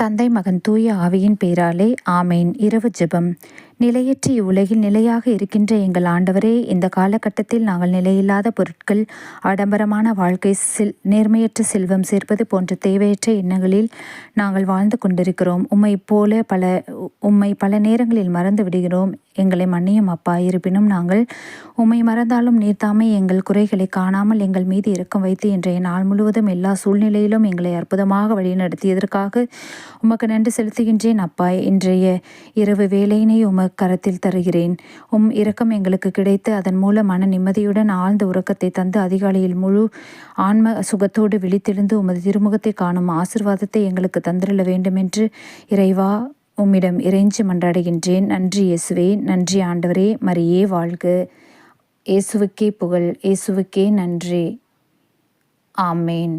தந்தை மகன் தூய ஆவியின் பேராலே ஆமேன். இரவு ஜெபம். நிலையற்ற இவ்வுலகில் நிலையாக இருக்கின்ற எங்கள் ஆண்டவரே, இந்த காலகட்டத்தில் நாங்கள் நிலையில்லாத பொருட்கள், ஆடம்பரமான வாழ்க்கை, நேர்மையற்ற செல்வம் சேர்ப்பது போன்ற தேவையற்ற எண்ணங்களில் நாங்கள் வாழ்ந்து கொண்டிருக்கிறோம். உம்மை பல நேரங்களில் மறந்து விடுகிறோம். எங்களை மன்னியும் அப்பா. இருப்பினும் நாங்கள் உம்மை மறந்தாலும் நீர்தாமே எங்கள் குறைகளை காணாமல் எங்கள் மீது இரக்கம் வைத்து இன்றைய நாள் முழுவதும் எல்லா சூழ்நிலையிலும் எங்களை அற்புதமாக வழிநடத்தியதற்காக உமக்கு நன்றி செலுத்துகின்றேன் அப்பா. இன்றைய இரவு வேலையினை உமக்கு கரத்தில் தருகிறேன். இரக்கம் எங்களுக்கு கிடைத்து அதன் மூலம் மன நிம்மதியுடன் ஆழ்ந்த உறக்கத்தை தந்து அதிகாலையில் முழு ஆன்ம சுகத்தோடு விழித்தெழுந்து உமது திருமுகத்தை காணும் ஆசிர்வாதத்தை எங்களுக்கு தந்திரல வேண்டுமென்று இறைவா உம்மிடம் இறைஞ்சி மன்றாடுகின்றேன். நன்றி இயேசுவே. நன்றி ஆண்டவரே. மரியே வாழ்க. இயேசுவுக்கே புகழ். இயேசுவுக்கே நன்றி. ஆமேன்.